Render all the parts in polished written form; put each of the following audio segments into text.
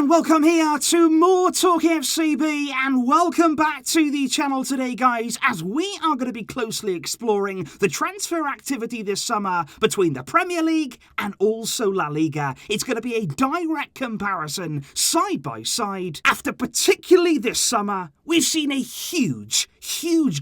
and welcome here to more TALKFCB, and welcome back to the channel today, guys, as we are going to be closely exploring the transfer activity this summer between the Premier League and also La Liga. It's going to be a direct comparison, side by side, after particularly this summer, we've seen a huge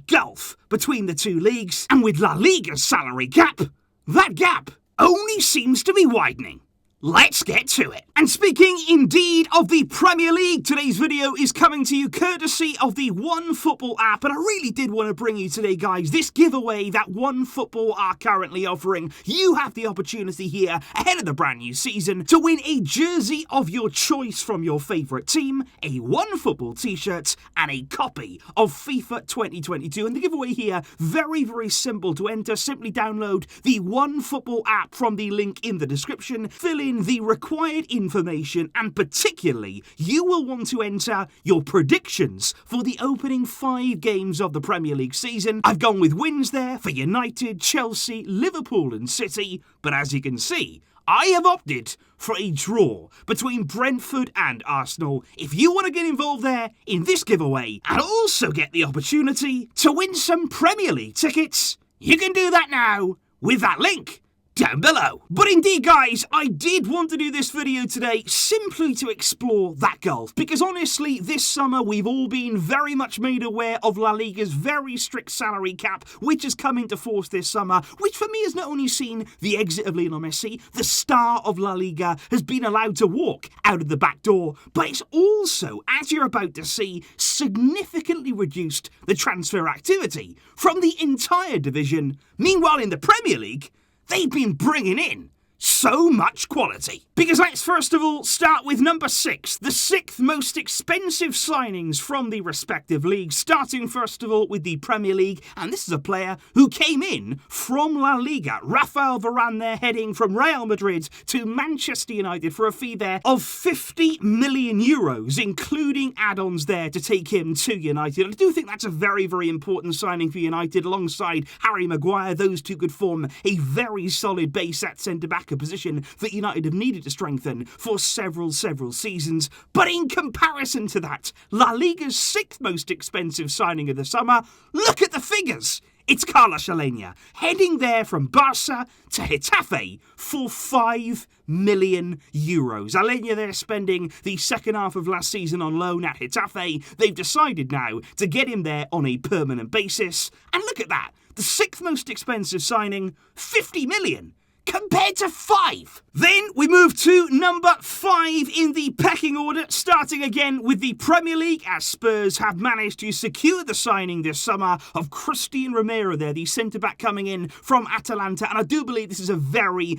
gulf between the two leagues, and with La Liga's salary cap, that gap only seems to be widening. Let's get to it. And speaking indeed of the Premier League, today's video is coming to you courtesy of the OneFootball app, and I really did want to bring you today, guys, this giveaway that OneFootball are currently offering. You have the opportunity here, ahead of the brand new season, to win a jersey of your choice from your favourite team, a OneFootball t-shirt, and a copy of FIFA 2022. And the giveaway here, very simple to enter. Simply download the OneFootball app from the link in the description, fill in the required information, and particularly you will want to enter your predictions for the opening 5 games of the Premier League season. I've gone with wins there for United, Chelsea, Liverpool and City, but as you can see, I have opted for a draw between Brentford and Arsenal. If you want to get involved there in this giveaway and also get the opportunity to win some Premier League tickets, you can do that now with that link down below. But indeed, guys, I did want to do this video today simply to explore that gulf, because honestly, this summer we've all been very much made aware of La Liga's very strict salary cap, which has come into force this summer, which for me has not only seen the exit of Lionel Messi, the star of La Liga has been allowed to walk out of the back door, but it's also, as you're about to see, significantly reduced the transfer activity from the entire division. Meanwhile, in the Premier League, they've been bringing in so much quality. Because let's first of all start with number 6, the 6th most expensive signings from the respective leagues, starting first of all with the Premier League, and this is a player who came in from La Liga. Rafael Varane there, heading from Real Madrid to Manchester United for a fee there of 50 million euros, including add-ons there to take him to United. I do think that's a very important signing for United, alongside Harry Maguire. Those two could form a very solid base at centre-back, a position that United have needed to strengthen for several seasons. But in comparison to that, La Liga's 6th most expensive signing of the summer, look at the figures. It's Carlos Alenya, heading there from Barca to Getafe for 5 million euros. Alenya there spending the second half of last season on loan at Getafe. They've decided now to get him there on a permanent basis. And look at that, the 6th most expensive signing, 50 million. Compared to 5. Then we move to number 5 in the pecking order, starting again with the Premier League, as Spurs have managed to secure the signing this summer of Christian Romelu there, the centre-back coming in from Atalanta, and I do believe this is a very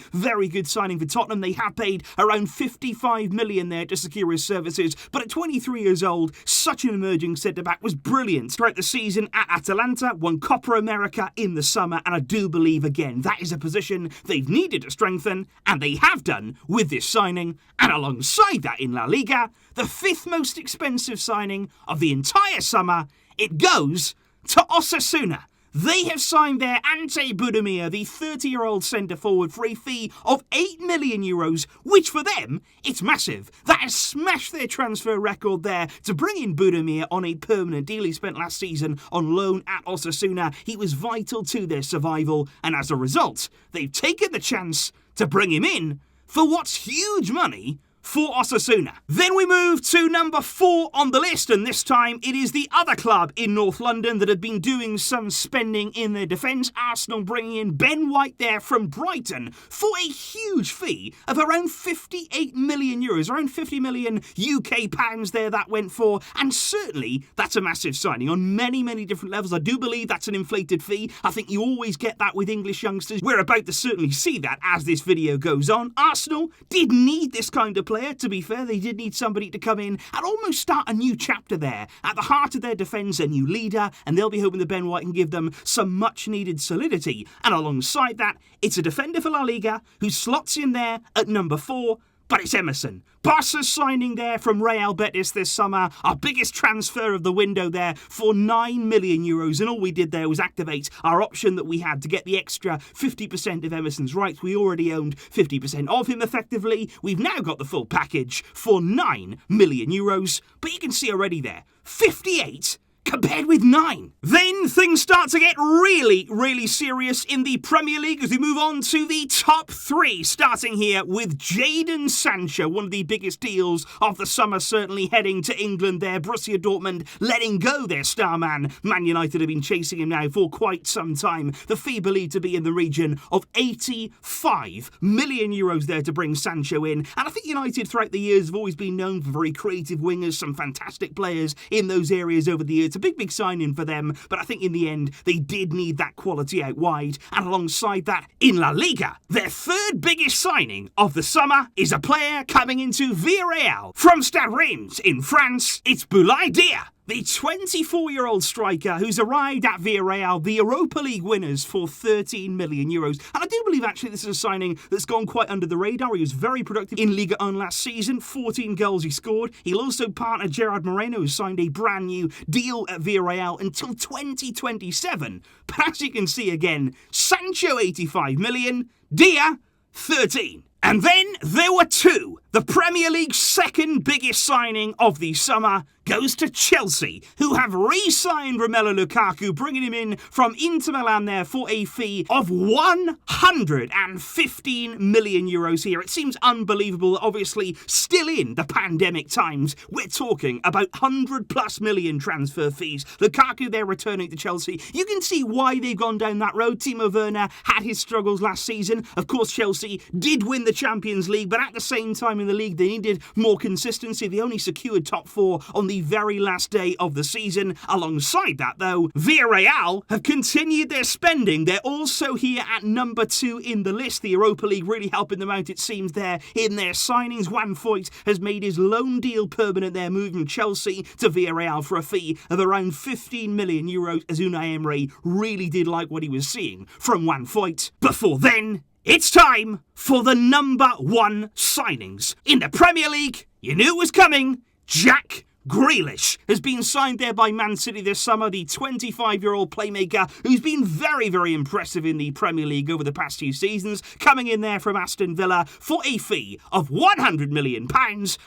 good signing for Tottenham. They have paid around 55 million there to secure his services, but at 23 years old, such an emerging centre-back, was brilliant throughout the season at Atalanta, won Copa America in the summer, and I do believe, again, that is a position they've needed to strengthen, and they have done with this signing. And alongside that, in La Liga, the 5th most expensive signing of the entire summer, it goes to Osasuna. They have signed their Ante Budimir, the 30-year-old centre-forward, for a fee of 8 million euros, which for them, it's massive. That has smashed their transfer record there to bring in Budimir on a permanent deal. He spent last season on loan at Osasuna. He was vital to their survival, and as a result, they've taken the chance to bring him in for what's huge money for Osasuna. Then we move to number 4 on the list, and this time it is the other club in North London that have been doing some spending in their defence. Arsenal bringing in Ben White there from Brighton for a huge fee of around 58 million euros, around 50 million UK pounds there that went for, and certainly that's a massive signing on many different levels. I do believe that's an inflated fee. I think you always get that with English youngsters. We're about to certainly see that as this video goes on. Arsenal did need this kind of player. To be fair, they did need somebody to come in and almost start a new chapter there. At the heart of their defence, a new leader, and they'll be hoping that Ben White can give them some much-needed solidity. And alongside that, it's a defender for La Liga who slots in there at number 4, but it's Emerson. Barca's signing there from Real Betis this summer, our biggest transfer of the window there for €9 million, and all we did there was activate our option that we had to get the extra 50% of Emerson's rights. We already owned 50% of him effectively. We've now got the full package for €9 million, but you can see already there, 58 compared with 9. Then things start to get really serious in the Premier League as we move on to the top 3, starting here with Jadon Sancho, one of the biggest deals of the summer, certainly heading to England there. Borussia Dortmund letting go their star man. Man United have been chasing him now for quite some time. The fee believed to be in the region of €85 million there to bring Sancho in. And I think United throughout the years have always been known for very creative wingers, some fantastic players in those areas over the years. A big sign-in for them, but I think in the end they did need that quality out wide. And alongside that, in La Liga, their third biggest signing of the summer is a player coming into Villarreal from Stade Reims in France. It's Boulaye Dia, the 24-year-old striker who's arrived at Villarreal, the Europa League winners, for €13 million. And I do believe actually this is a signing that's gone quite under the radar. He was very productive in Liga 1 last season, 14 goals he scored. He'll also partner Gerard Moreno, who signed a brand new deal at Villarreal until 2027. But as you can see again, Sancho 85 million, Dia 13. And then there were 2. The Premier League's second biggest signing of the summer goes to Chelsea, who have re-signed Romelu Lukaku, bringing him in from Inter Milan there for a fee of €115 million here. It seems unbelievable, obviously still in the pandemic times. We're talking about 100+ million transfer fees. Lukaku there returning to Chelsea. You can see why they've gone down that road. Timo Werner had his struggles last season. Of course, Chelsea did win the Champions League, but at the same time in the league they needed more consistency. They only secured top 4 on the very last day of the season. Alongside that though, Villarreal have continued their spending. They're also here at number 2 in the list. The Europa League really helping them out, it seems, there in their signings. OneFootball has made his loan deal permanent there, moving Chelsea to Villarreal for a fee of around €15 million, as Unai Emery really did like what he was seeing from OneFootball. Before then, it's time for the number 1 signings. In the Premier League, you knew it was coming. Jack Grealish has been signed there by Man City this summer, the 25-year-old playmaker who's been very impressive in the Premier League over the past 2 seasons, coming in there from Aston Villa for a fee of £100 million,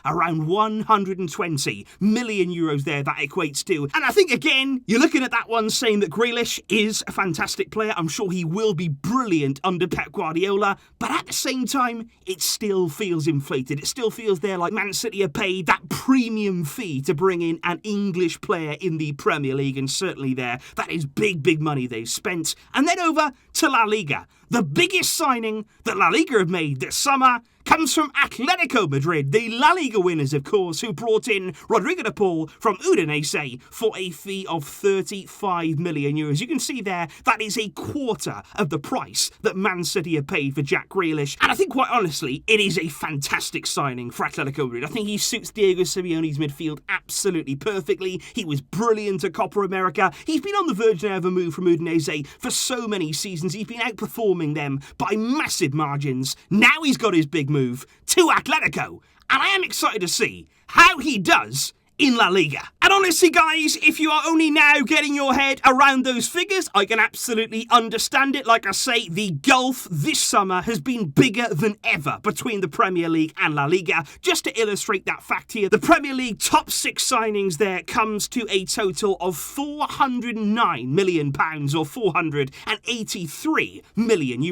around €120 million there that equates to. And I think, again, you're looking at that one saying that Grealish is a fantastic player. I'm sure he will be brilliant under Pep Guardiola, but at the same time, it still feels inflated. It still feels there like Man City have paid that premium fee to bring in an English player in the Premier League, and certainly there, that is big money they've spent. And then over to La Liga. The biggest signing that La Liga have made this summer comes from Atletico Madrid, the La Liga winners, of course, who brought in Rodrigo de Paul from Udinese for a fee of €35 million. You can see there, that is a quarter of the price that Man City have paid for Jack Grealish. And I think, quite honestly, it is a fantastic signing for Atletico Madrid. I think he suits Diego Simeone's midfield absolutely perfectly. He was brilliant at Copa America. He's been on the verge now of a move from Udinese for so many seasons. He's been outperforming them by massive margins. Now he's got his big move to Atletico, and I am excited to see how he does in La Liga. And honestly, guys, if you are only now getting your head around those figures, I can absolutely understand it. Like I say, the gulf this summer has been bigger than ever between the Premier League and La Liga. Just to illustrate that fact here, the Premier League top 6 signings there comes to a total of €409 million, or €483 million.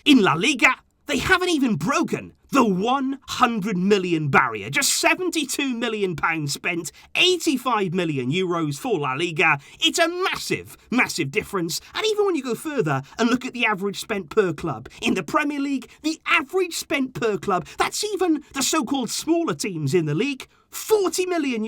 In La Liga, they haven't even broken the €100 million barrier. Just £72 million spent, €85 million for La Liga. It's a massive difference. And even when you go further and look at the average spent per club, in the Premier League, the average spent per club, that's even the so-called smaller teams in the league, €40 million.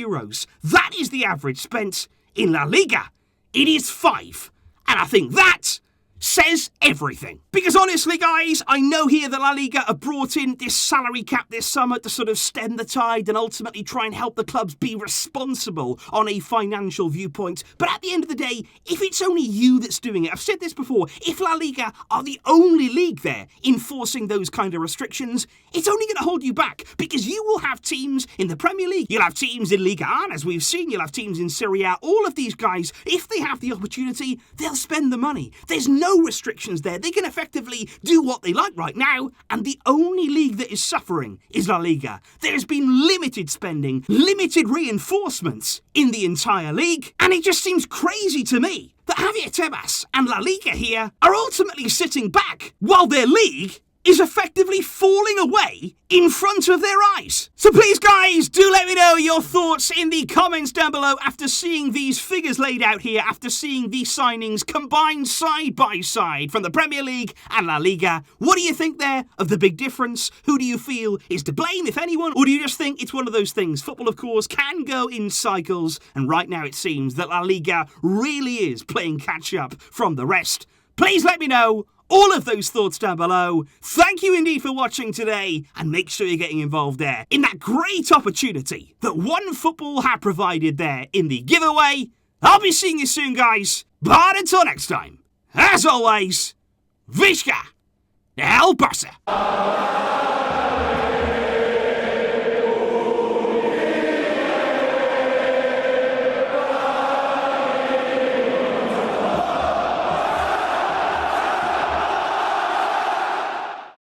That is the average spent. In La Liga, it is 5. And I think that says everything. Because honestly, guys, I know here that La Liga have brought in this salary cap this summer to sort of stem the tide and ultimately try and help the clubs be responsible on a financial viewpoint. But at the end of the day, if it's only you that's doing it, I've said this before, if La Liga are the only league there enforcing those kind of restrictions, it's only going to hold you back, because you will have teams in the Premier League, you'll have teams in Liga, as we've seen, you'll have teams in Serie A. All of these guys, if they have the opportunity, they'll spend the money. There's no restrictions there. They can effectively do what they like right now, and the only league that is suffering is La Liga. There's been limited spending, limited reinforcements in the entire league, and it just seems crazy to me that Javier Tebas and La Liga here are ultimately sitting back while their league is effectively falling away in front of their eyes. So please, guys, do let me know your thoughts in the comments down below after seeing these figures laid out here, after seeing these signings combined side by side from the Premier League and La Liga. What do you think there of the big difference? Who do you feel is to blame, if anyone? Or do you just think it's one of those things? Football, of course, can go in cycles, and right now it seems that La Liga really is playing catch up from the rest. Please let me know all of those thoughts down below. Thank you indeed for watching today, and make sure you're getting involved there in that great opportunity that OneFootball have provided there in the giveaway. I'll be seeing you soon, guys, but until next time, as always, Visca El Barça.